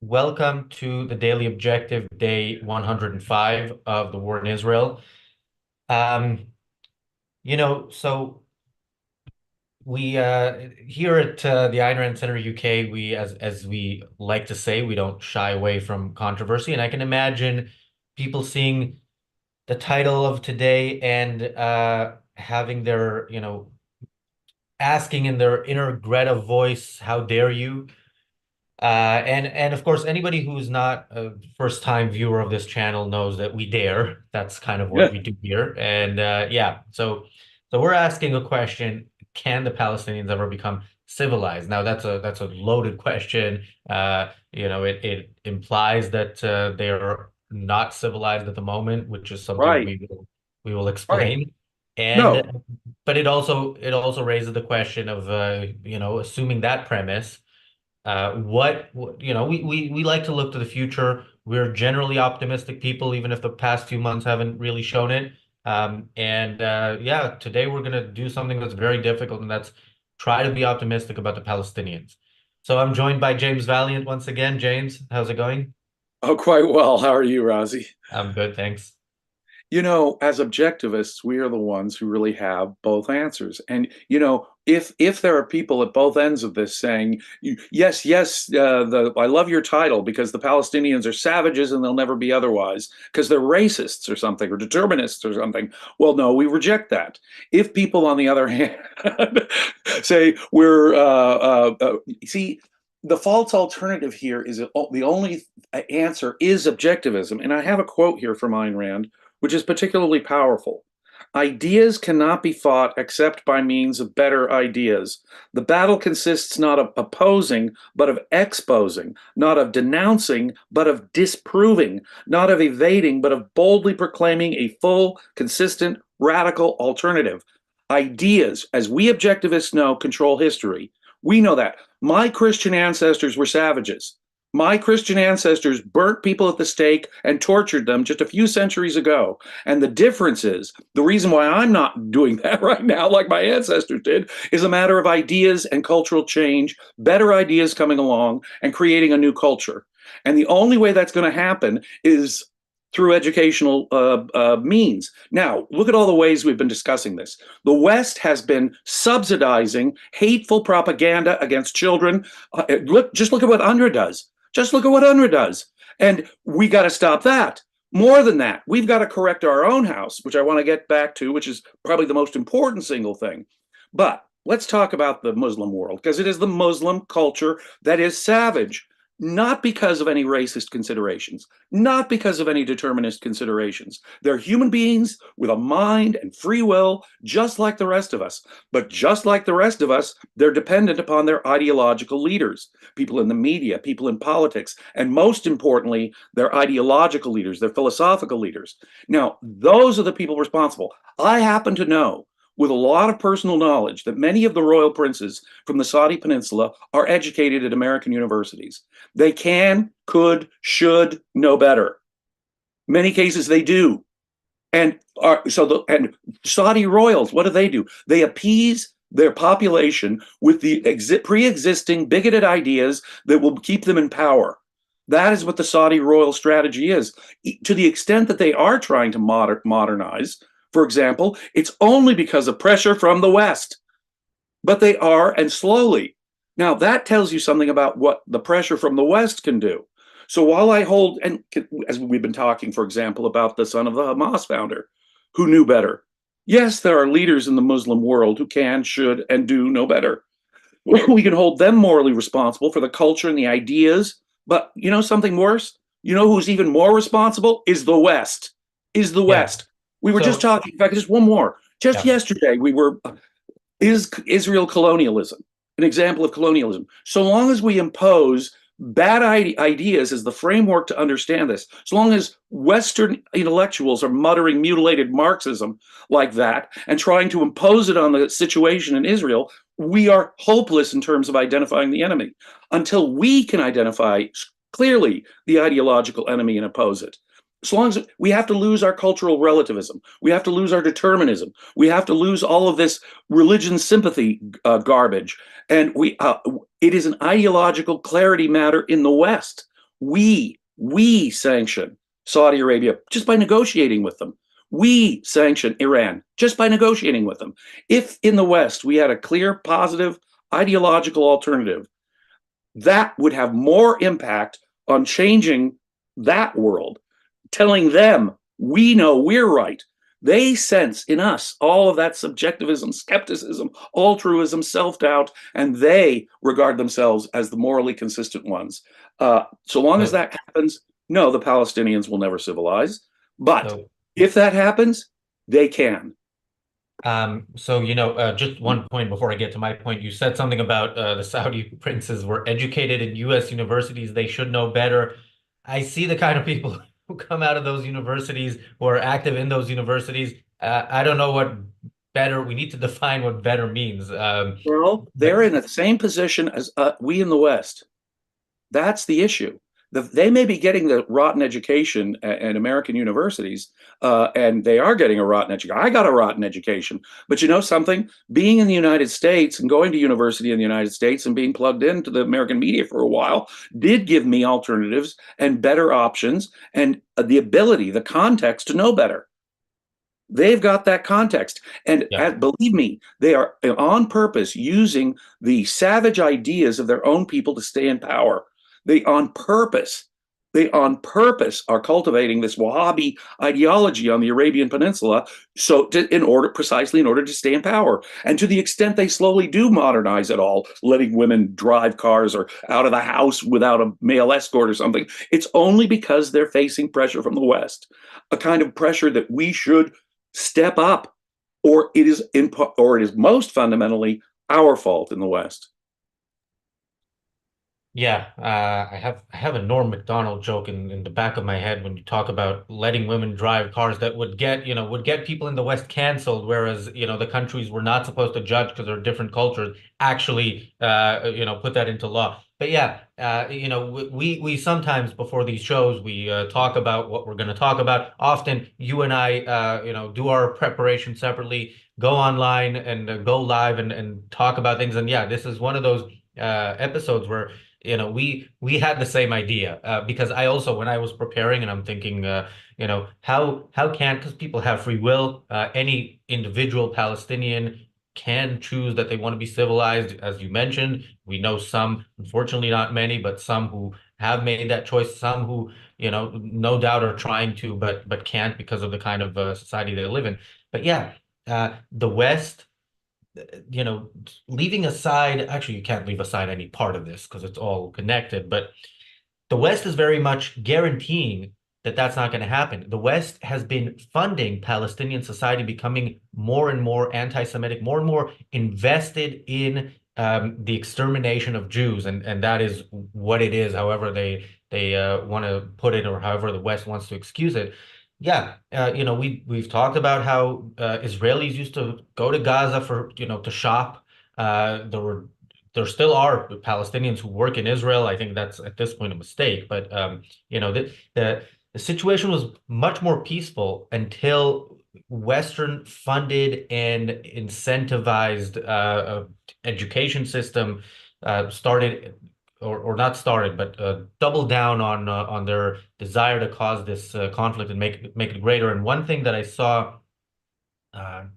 Welcome to the Daily Objective, day 105 of the war in Israel. Um, so we here at the Ayn Rand Center UK, we as we like to say, we don't shy away from controversy, and I can imagine people seeing the title of today and having their, asking in their inner Greta voice, "How dare you?" And of course, anybody who's not a first-time viewer of this channel knows that we dare. That's kind of what Yeah, we do here. And yeah, so we're asking a question: can the Palestinians ever become civilized? Now, that's a loaded question. It implies that they are not civilized at the moment, which is something right, we will right. explain. And No, but it also raises the question of assuming that premise. We like to look to the future. We're generally optimistic people, even if the past few months haven't really shown it. And yeah, today we're going to do something that's very difficult, and that's try to be optimistic about the Palestinians. So I'm joined by James Valliant once again. James, how's it going? oh, quite well. How are you, Razi? I'm good, thanks. As objectivists, we are the ones who really have both answers. And if there are people at both ends of this saying, "Yes, yes, I love your title because the Palestinians are savages and they'll never be otherwise because they're racists or something or determinists or something," well, no, we reject that. If people, on the other hand, say see. The false alternative here is the only answer is objectivism. And I have a quote here from Ayn Rand, which is particularly powerful. Ideas cannot be fought except by means of better ideas. The battle consists not of opposing, but of exposing, not of denouncing, but of disproving, not of evading, but of boldly proclaiming a full, consistent, radical alternative. Ideas, as we objectivists know, control history. We know that. My Christian ancestors were savages. My Christian ancestors burnt people at the stake and tortured them just a few centuries ago. And the difference is, the reason why I'm not doing that right now, like my ancestors did, is a matter of ideas and cultural change, better ideas coming along and creating a new culture. And the only way that's going to happen is through educational means. Now, look at all the ways we've been discussing this. The West has been subsidizing hateful propaganda against children. Just look at what UNRWA does. Just look at what UNRWA does. And we got to stop that. More than that, we've got to correct our own house, which I want to get back to, which is probably the most important single thing. But let's talk about the Muslim world, because it is the Muslim culture that is savage, not because of any racist considerations, not because of any determinist considerations. They're human beings with a mind and free will, just like the rest of us. But just like the rest of us, they're dependent upon their ideological leaders, people in the media, people in politics, and most importantly, their ideological leaders, their philosophical leaders. Now, those are the people responsible. I happen to know with a lot of personal knowledge that many of the royal princes from the Saudi Peninsula are educated at American universities. They can, could, should know better. Many cases they do. And and Saudi royals, what do? They appease their population with the pre-existing bigoted ideas that will keep them in power. That is what the Saudi royal strategy is. To the extent that they are trying to modernize, for example, it's only because of pressure from the West. But they are, and slowly. Now, that tells you something about what the pressure from the West can do. So while I hold, and as we've been talking, for example, about the son of the Hamas founder, who knew better. Yes, there are leaders in the Muslim world who can, should, and do know better. We can hold them morally responsible for the culture and the ideas. But you know something worse? You know who's even more responsible? Is the West. Is the Yeah. West. We were just So talking, in fact, just one more. Just yeah. yesterday, we were, is Israel colonialism? An example of colonialism. So long as we impose bad ideas as the framework to understand this, so long as Western intellectuals are muttering mutilated Marxism like that and trying to impose it on the situation in Israel, we are hopeless in terms of identifying the enemy until we can identify clearly the ideological enemy and oppose it. As long as we have to lose our cultural relativism, we have to lose our determinism, we have to lose all of this religion sympathy garbage, and it is an ideological clarity matter in the West. We sanction Saudi Arabia just by negotiating with them. We sanction Iran just by negotiating with them. If in the West we had a clear, positive, ideological alternative, that would have more impact on changing that world, telling them we know we're right. They sense in us all of that subjectivism, skepticism, altruism, self doubt, and they regard themselves as the morally consistent ones. So long as So, that happens, no, the Palestinians will never civilize. But so if that happens, they can. just one point before I get to my point. You said something about the Saudi princes were educated in U.S. universities. They should know better. I see the kind of people who come out of those universities, who are active in those universities. I don't know what better, we need to define what better means. Well, But they're in the same position as we in the West. That's the issue. They may be getting the rotten education at American universities, and they are getting a rotten education. I got a rotten education, but you know something? Being in the United States and going to university in the United States and being plugged into the American media for a while did give me alternatives and better options and the ability, the context to know better. They've got that context. And yeah. believe me, they are on purpose using the savage ideas of their own people to stay in power. They on purpose are cultivating this Wahhabi ideology on the Arabian Peninsula precisely in order to stay in power. And to the extent they slowly do modernize it all, letting women drive cars or out of the house without a male escort or something, it's only because they're facing pressure from the West, a kind of pressure that we should step up, or it is most fundamentally our fault in the West. Yeah, I have a Norm Macdonald joke in the back of my head when you talk about letting women drive cars that would get people in the West canceled, whereas the countries we're not supposed to judge because they're different cultures actually put that into law. But yeah, we sometimes before these shows we talk about what we're going to talk about. Often you and I do our preparation separately, go online and go live and talk about things. And yeah, this is one of those episodes where we had the same idea because I also when I was preparing and I'm thinking how can because people have free will, any individual Palestinian can choose that they want to be civilized, as you mentioned. We know some, unfortunately not many, but some who have made that choice, some who no doubt are trying to but can't because of the kind of society they live in. But yeah, the West, you know, leaving aside, actually, you can't leave aside any part of this because it's all connected, but the West is very much guaranteeing that that's not going to happen. The West has been funding Palestinian society becoming more and more anti-Semitic, more and more invested in the extermination of Jews, and that is what it is. However, they want to put it, or however the West wants to excuse it. Yeah, we've talked about how Israelis used to go to Gaza for to shop. There still are Palestinians who work in Israel. I think that's at this point a mistake, but the situation was much more peaceful until Western funded and incentivized education system started or not started, but doubled down on their desire to cause this conflict and make it greater. And one thing that I saw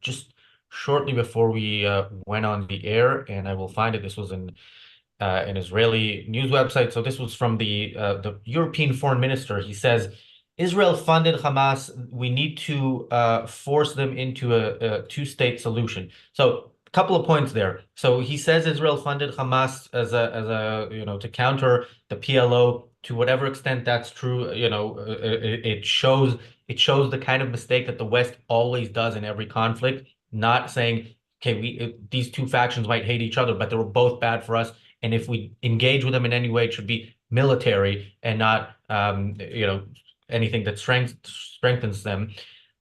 just shortly before we went on the air, and I will find it. This was in an Israeli news website. So this was from the European foreign minister. He says, Israel funded Hamas. We need to force them into a two-state solution. So a couple of points there. So he says Israel funded Hamas as a to counter the PLO. To whatever extent that's true, it shows the kind of mistake that the West always does in every conflict, not saying, okay, these two factions might hate each other, but they were both bad for us. And if we engage with them in any way, it should be military and not, anything that strengthens them.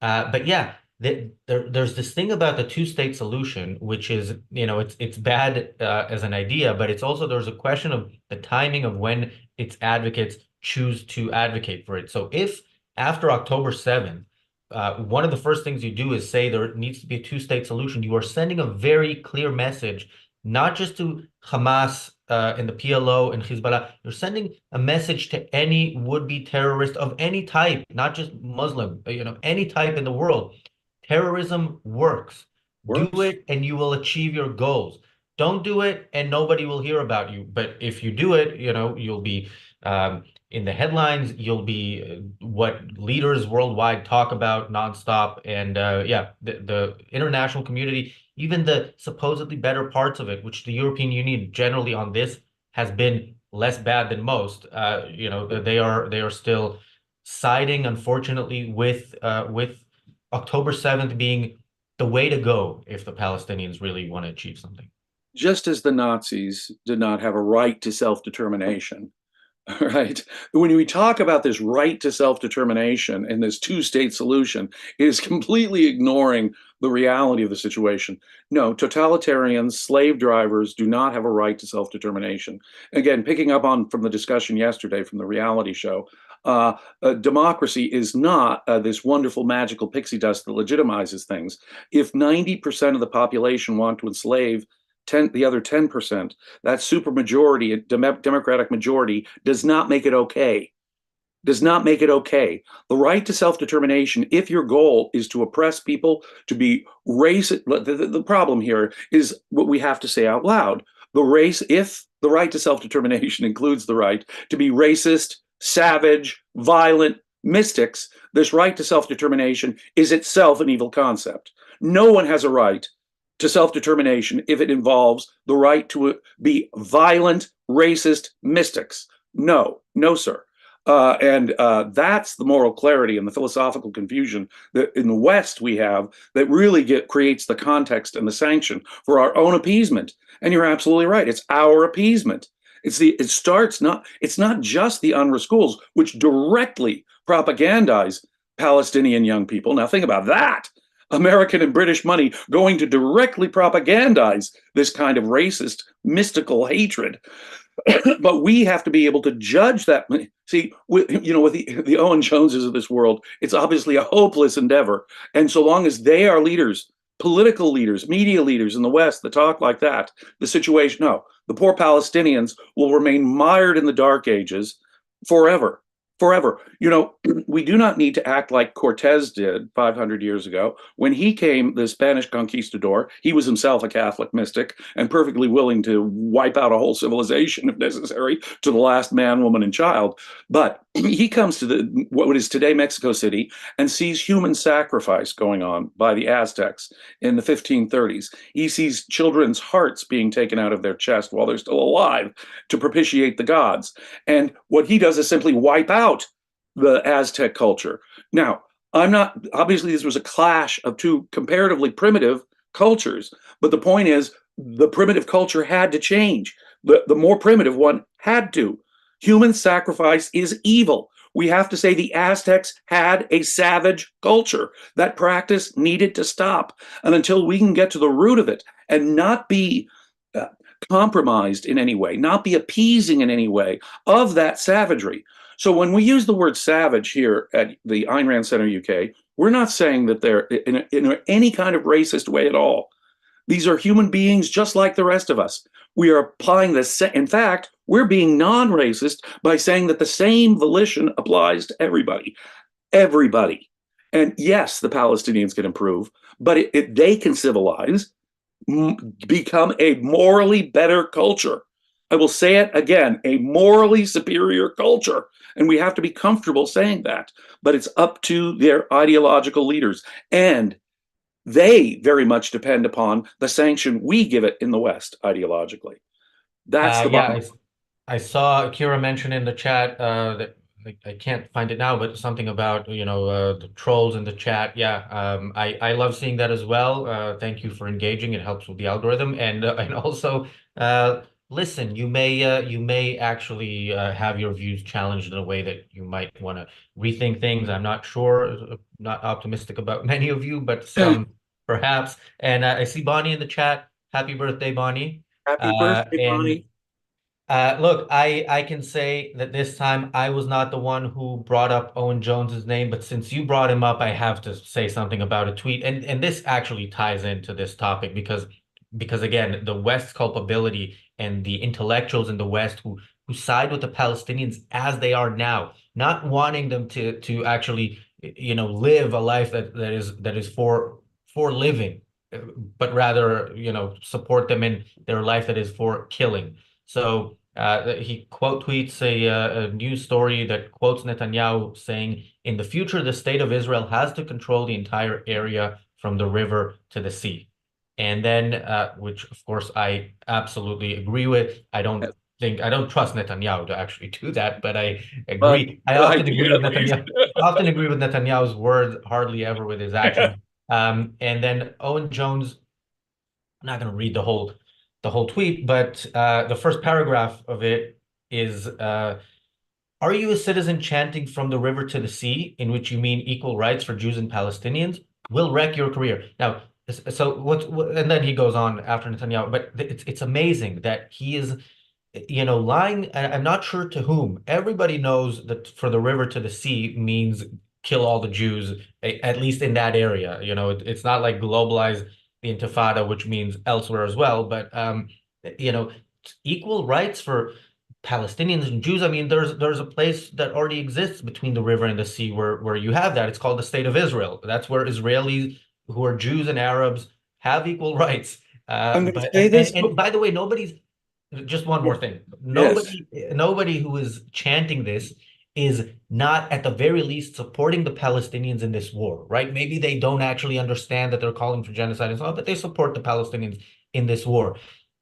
But yeah, there's this thing about the two-state solution, which is, it's bad as an idea, but it's also there's a question of the timing of when its advocates choose to advocate for it. So if after October 7th, one of the first things you do is say there needs to be a two-state solution, you are sending a very clear message, not just to Hamas in the PLO and Hezbollah, you're sending a message to any would-be terrorist of any type, not just Muslim, any type in the world. Terrorism works. Do Works. it and you will achieve your goals. Don't do it and nobody will hear about you. But if you do it, you'll be in the headlines. You'll be what leaders worldwide talk about nonstop. And yeah, the international community, even the supposedly better parts of it, which the European Union generally on this has been less bad than most. They are still siding, unfortunately, with October 7th being the way to go if the Palestinians really want to achieve something. Just as the Nazis did not have a right to self-determination, right? When we talk about this right to self-determination and this two-state solution, it is completely ignoring the reality of the situation. No, totalitarians, slave drivers do not have a right to self-determination. Again, picking up on from the discussion yesterday from the reality show, democracy is not this wonderful magical pixie dust that legitimizes things. If 90% of the population want to enslave the other 10%, that supermajority, democratic majority, does not make it okay. Does not make it okay. The right to self-determination, if your goal is to oppress people, to be racist, the problem here is what we have to say out loud. If the right to self-determination includes the right to be racist, savage, violent, mystics, this right to self-determination is itself an evil concept. No one has a right to self-determination if it involves the right to be violent, racist mystics. No, no, sir. And that's the moral clarity and the philosophical confusion that in the West we have that really creates the context and the sanction for our own appeasement. And you're absolutely right. It's our appeasement. It's not just the UNRWA schools, which directly propagandize Palestinian young people. Now think about that. American and British money going to directly propagandize this kind of racist, mystical hatred. But we have to be able to judge that. See, with the Owen Joneses of this world, it's obviously a hopeless endeavor. And so long as they are leaders, political leaders, media leaders in the West that talk like that, the situation, no, the poor Palestinians will remain mired in the dark ages forever. Forever. We do not need to act like Cortez did 500 years ago. When he came, the Spanish conquistador, he was himself a Catholic mystic and perfectly willing to wipe out a whole civilization if necessary to the last man, woman, and child. But he comes to what is today Mexico City and sees human sacrifice going on by the Aztecs in the 1530s. He sees children's hearts being taken out of their chest while they're still alive to propitiate the gods. And what he does is simply wipe out the Aztec culture. Now, obviously this was a clash of two comparatively primitive cultures, but the point is the primitive culture had to change. The more primitive one had to. Human sacrifice is evil. We have to say the Aztecs had a savage culture. That practice needed to stop. And until we can get to the root of it and not be compromised in any way, not be appeasing in any way of that savagery. So when we use the word savage here at the Ayn Rand Center UK, we're not saying that they're in any kind of racist way at all. These are human beings just like the rest of us. We are applying this. In fact, we're being non-racist by saying that the same volition applies to everybody. Everybody. And yes, the Palestinians can improve, but they can civilize, become a morally better culture. I will say it again, a morally superior culture. And we have to be comfortable saying that. But it's up to their ideological leaders. And they very much depend upon the sanction we give it in the West ideologically. That's the Yeah, bottom. I saw Kira mention in the chat that I can't find it now, but something about the trolls in the chat. Yeah, I love seeing that as well. Thank you for engaging. It helps with the algorithm, and also listen. You may actually have your views challenged in a way that you might want to rethink things. I'm not sure. Not optimistic about many of you, but some perhaps. And I see Bonnie in the chat. Happy birthday, Bonnie. Happy birthday, And Bonnie. look, I can say that this time I was not the one who brought up Owen Jones's name, but since you brought him up, I have to say something about a tweet, and this actually ties into this topic because again, the West's culpability and the intellectuals in the West who side with the Palestinians as they are now, not wanting them to actually, live a life that is for living, but rather, support them in their life that is for killing. So he quote tweets a news story that quotes Netanyahu saying, "In the future, the state of Israel has to control the entire area from the river to the sea." And then, which of course I absolutely agree with. I don't trust Netanyahu to actually do that, but I But agree. I an often idea agree with at least. Netanyahu. I often agree with Netanyahu's words, hardly ever with his actions. And then Owen Jones, I'm not going to read the whole tweet, but the first paragraph of it is, "Are you a citizen chanting from the river to the sea, in which you mean equal rights for Jews and Palestinians? Will wreck your career." Now, so and then he goes on after Netanyahu, but it's amazing that he is, lying. I'm not sure to whom. Everybody knows that for the river to the sea means kill all the Jews, at least in that area. It's not like globalize the Intifada, which means elsewhere as well. But you know, equal rights for Palestinians and Jews. I mean, there's a place that already exists between the river and the sea where you have that. It's called the State of Israel. That's where Israelis who are Jews and Arabs have equal rights. I'm going to But say this. and by the way, nobody's just one more thing. Yes. Nobody who is chanting this is not at the very least supporting the Palestinians in this war, right? Maybe they don't actually understand that they're calling for genocide and so on, but they support the Palestinians in this war.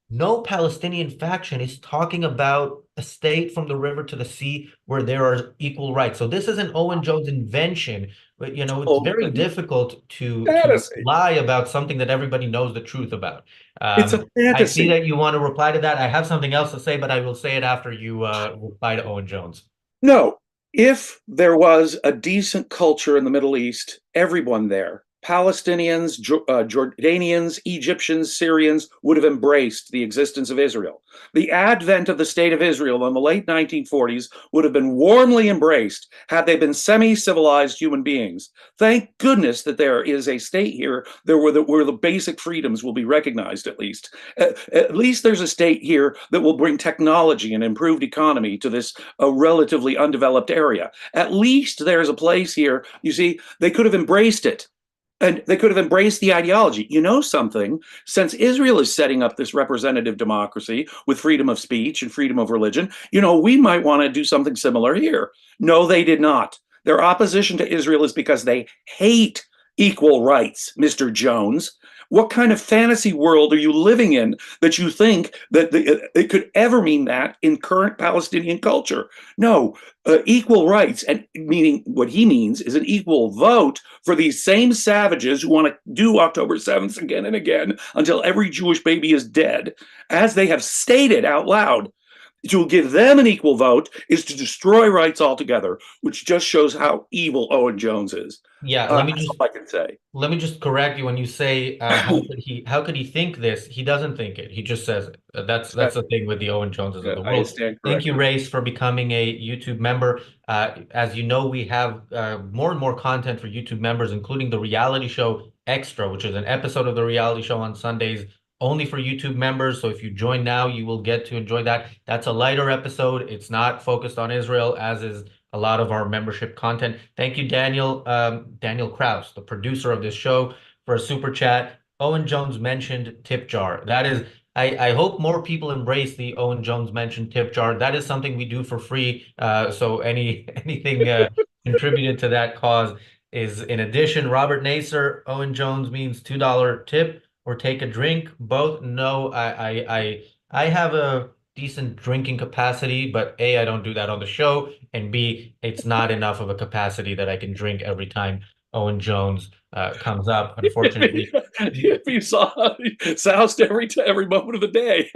No Palestinian faction is talking about a state from the river to the sea where there are equal rights. So this is an Owen Jones invention, but it's very Totally difficult to fantasy. lie about something that everybody knows the truth about. It's a I see fantasy. that you want to reply to that. I have something else to say, but I will say it after you reply to Owen Jones. No, if there was a decent culture in the Middle East, everyone there, Palestinians, Jordanians, Egyptians, Syrians, would have embraced the existence of Israel. The advent of the State of Israel in the late 1940s would have been warmly embraced had they been semi-civilized human beings. Thank goodness that there is a state here there where the basic freedoms will be recognized at least. At least there's a state here that will bring technology and improved economy to this relatively undeveloped area. At least there's a place here. You see, they could have embraced it. And they could have embraced the ideology. You know something? Since Israel is setting up this representative democracy with freedom of speech and freedom of religion, we might want to do something similar here. No, they did not. Their opposition to Israel is because they hate equal rights, Mr. Jones. What kind of fantasy world are you living in that you think that it could ever mean that in current Palestinian culture? No, equal rights, and meaning what he means is an equal vote for these same savages who want to do October 7th again and again until every Jewish baby is dead, as they have stated out loud. To give them an equal vote is to destroy rights altogether, which just shows how evil Owen Jones is. Yeah, That's all I can say. let me just correct you when you say how could he think this? He doesn't think it. He just says it. That's the thing with the Owen Joneses of the I world. stand Thank you, corrected. Race, for becoming a YouTube member. As you know, we have more and more content for YouTube members, including the reality show Extra, which is an episode of the reality show on Sundays only for YouTube members. So if you join now, you will get to enjoy that. That's a lighter episode. It's not focused on Israel, as is a lot of our membership content. Thank you, Daniel Kraus, the producer of this show, for a super chat. Owen Jones mentioned tip jar. That is, I hope more people embrace the Owen Jones mentioned tip jar. That is something we do for free. So anything contributed to that cause is in addition. Robert Naser, Owen Jones means $2 tip or take a drink. Both. No, I have a decent drinking capacity, but A, I don't do that on the show, and B, it's not enough of a capacity that I can drink every time Owen Jones comes up. Unfortunately, If you saw soused every moment of the day.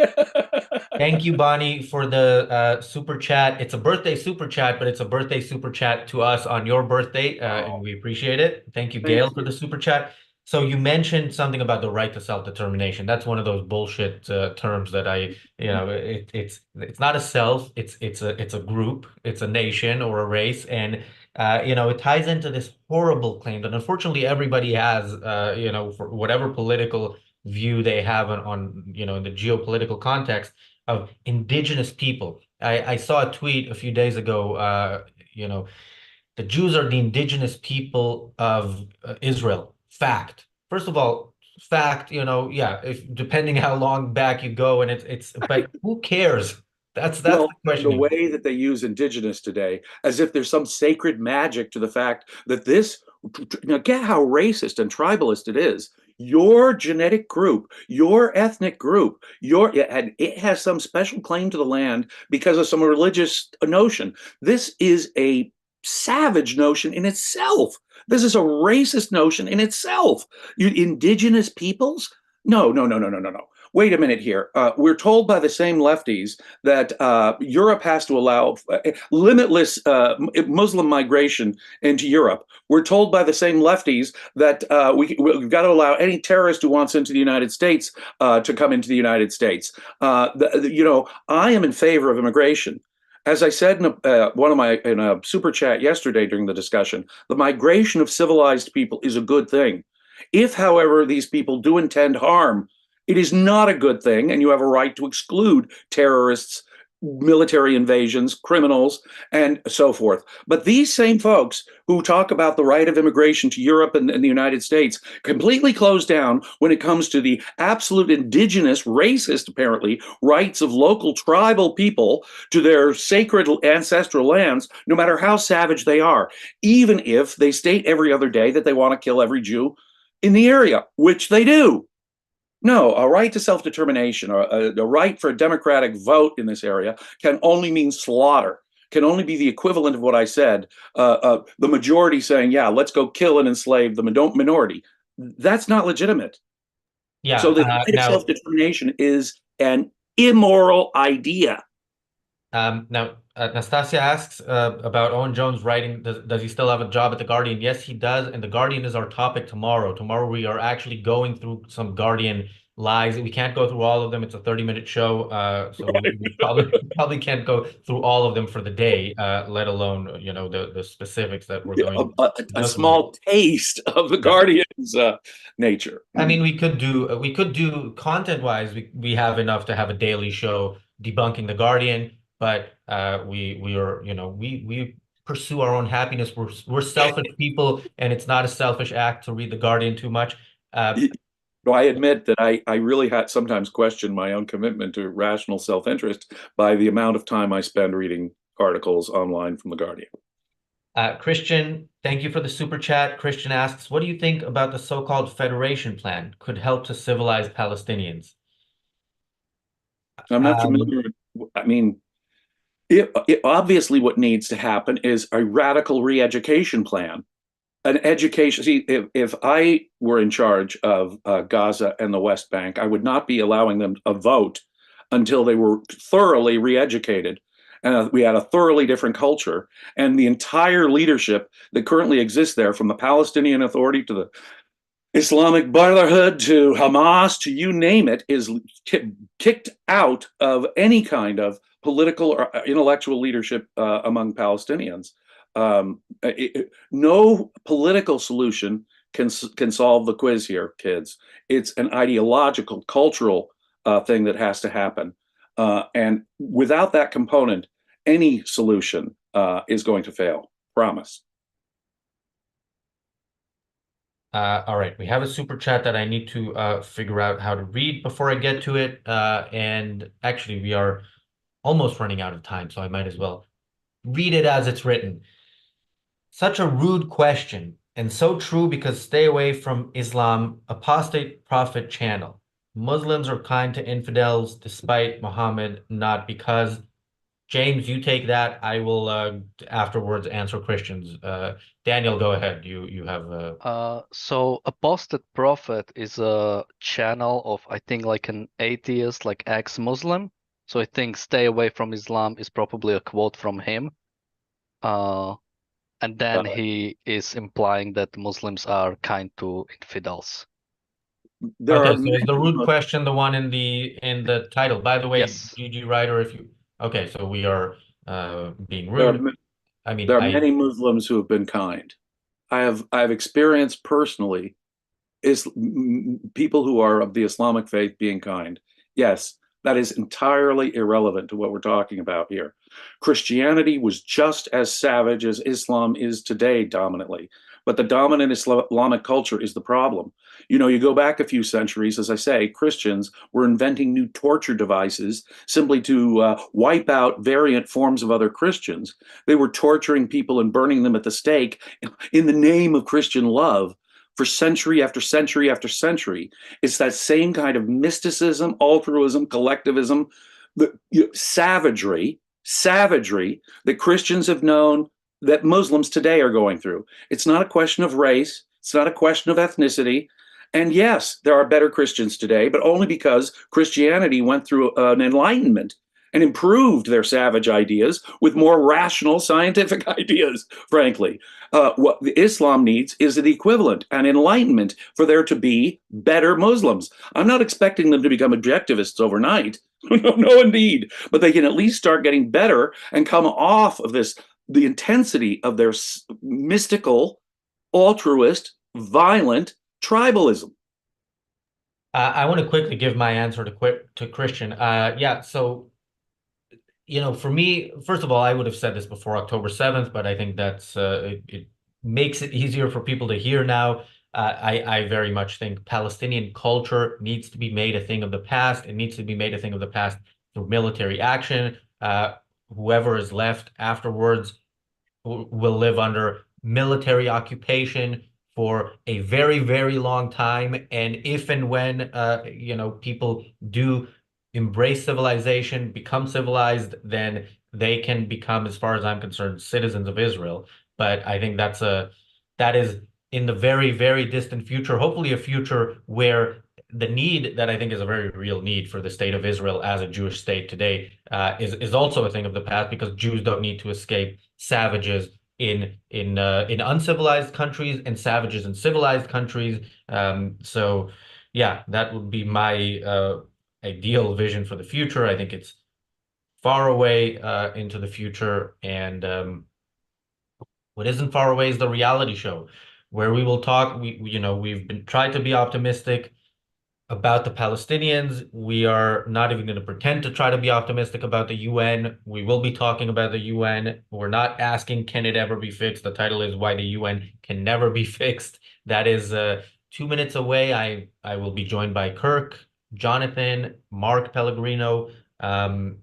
thank you, Bonnie, for the super chat. It's a birthday super chat, but it's a birthday super chat to us on your birthday, and Oh, we appreciate it. Thank you, thank Gail, for the you. super chat. So you mentioned something about the right to self-determination. That's one of those bullshit terms that it's not a self, it's a group, it's a nation or a race, and it ties into this horrible claim that unfortunately everybody has, for whatever political view they have on in the geopolitical context of indigenous people. I saw a tweet a few days ago, you know, the Jews are the indigenous people of Israel. Fact. First of all, fact, yeah, if depending how long back you go and but who cares? That's Well, the the question. way that they use indigenous today, as if there's some sacred magic to the fact that this, now get how racist and tribalist it is. Your genetic group, your ethnic group, and it has some special claim to the land because of some religious notion. This is a savage notion in itself. This is a racist notion in itself. Indigenous peoples? No, no, no, no, no, no, no. Wait a minute here. We're told by the same lefties that Europe has to allow limitless Muslim migration into Europe. We're told by the same lefties that we've got to allow any terrorist who wants into the United States to come into the United States. I am in favor of immigration. As I said in a super chat yesterday during the discussion, the migration of civilized people is a good thing. If, however, these people do intend harm, it is not a good thing, and you have a right to exclude terrorists, military invasions, criminals, and so forth. But these same folks who talk about the right of immigration to Europe and the United States completely close down when it comes to the absolute indigenous, racist, apparently, rights of local tribal people to their sacred ancestral lands, no matter how savage they are, even if they state every other day that they want to kill every Jew in the area, which they do. No, a right to self-determination, or a right for a democratic vote in this area can only mean slaughter, can only be the equivalent of what I said, the majority saying, yeah, let's go kill and enslave the minority. That's not legitimate. So Yeah. the right of Now, self-determination is an immoral idea. Nastasia asks about Owen Jones writing. Does he still have a job at The Guardian? Yes, he does. And The Guardian is our topic tomorrow. Tomorrow, we are actually going through some Guardian lies. We can't go through all of them. It's a 30-minute show. So we probably can't go through all of them for the day, let alone, the specifics that we're A, going a, to a go through. small taste of the Yeah. Guardian's nature. I mean, we could do content-wise, we have enough to have a daily show debunking the Guardian, but we are, we pursue our own happiness. We're selfish people, and it's not a selfish act to read the Guardian too much. Uh, So I admit that I really had sometimes questioned my own commitment to rational self-interest by the amount of time I spend reading articles online from The Guardian. Christian, thank you for the super chat. Christian asks, what do you think about the so-called federation plan? Could help to civilize Palestinians. I'm not Um, familiar. I mean, obviously what needs to happen is a radical re-education plan. An education. See, if I were in charge of Gaza and the West Bank, I would not be allowing them a vote until they were thoroughly re-educated. And we had a thoroughly different culture. And the entire leadership that currently exists there, from the Palestinian Authority to the Islamic Brotherhood to Hamas to you name it, is kicked out of any kind of political or intellectual leadership among Palestinians. No political solution can solve the quiz here, kids. It's an ideological, cultural thing that has to happen, and without that component, any solution is going to fail. Promise. All right, we have a super chat that I need to figure out how to read before I get to it. And actually, we are almost running out of time, so I might as well read it as it's written. Such a rude question, and so true because stay away from Islam, apostate prophet channel. Muslims are kind to infidels despite Muhammad, not because. James, you take that. I will afterwards answer Christians. Daniel, go ahead. You have So Apostate Prophet is a channel of, I think, like an atheist, like ex-Muslim. So I think stay away from Islam is probably a quote from him. And then he is implying that Muslims are kind to infidels. There okay. are So is the many. rude question the one in the title? By the way, Yes. GG Writer, if you okay, so we are being There rude. are, I mean, there are I many Muslims who have been kind. I have experienced personally is people who are of the Islamic faith being kind. Yes, That is entirely irrelevant to what we're talking about here. Christianity was just as savage as Islam is today, dominantly. But the dominant Islamic culture is the problem. You go back a few centuries, as I say, Christians were inventing new torture devices simply to wipe out variant forms of other Christians. They were torturing people and burning them at the stake in the name of Christian love for century after century after century. It's that same kind of mysticism, altruism, collectivism, the savagery that Christians have known, that Muslims today are going through. It's not a question of race. It's not a question of ethnicity. And yes, there are better Christians today, but only because Christianity went through an enlightenment and improved their savage ideas with more rational scientific ideas, frankly. What Islam needs is the equivalent, an enlightenment, for there to be better Muslims. I'm not expecting them to become objectivists overnight. No, indeed. But they can at least start getting better and come off of the intensity of their mystical, altruist, violent tribalism. I want to quickly give my answer to Christian. Yeah, so for me, first of all, I would have said this before October 7th, but I think it makes it easier for people to hear now. I very much think Palestinian culture needs to be made a thing of the past. It needs to be made a thing of the past through military action. Whoever is left afterwards will live under military occupation for a very, very long time. And if and when people do embrace civilization, become civilized, then they can become, as far as I'm concerned, citizens of Israel. But I think that is in the very, very distant future, hopefully a future where the need that I think is a very real need for the state of Israel as a Jewish state today is also a thing of the past, because Jews don't need to escape savages in uncivilized countries and savages in civilized countries. So yeah, that would be my ideal vision for the future. I think it's far away into the future, and what isn't far away is the reality show, where we will talk. We've been trying to be optimistic about the Palestinians. We are not even going to pretend to try to be optimistic about the UN. We will be talking about the UN. We're not asking, can it ever be fixed? The title is Why the UN Can Never Be Fixed. That is 2 minutes away. I will be joined by Kirk, Jonathan, Mark Pellegrino, and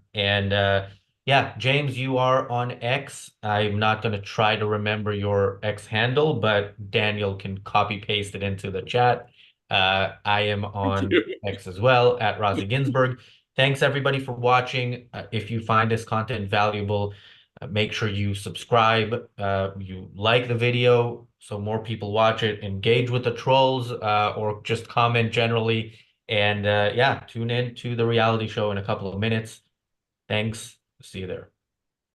yeah, James, you are on X. I'm not going to try to remember your X handle, but Daniel can copy paste it into the chat. I am on X as well, at Razi Ginzberg. Thanks everybody for watching. If you find this content valuable, make sure you subscribe, you like the video so more people watch it, engage with the trolls, or just comment generally. And yeah, tune in to the reality show in a couple of minutes. Thanks. See you there.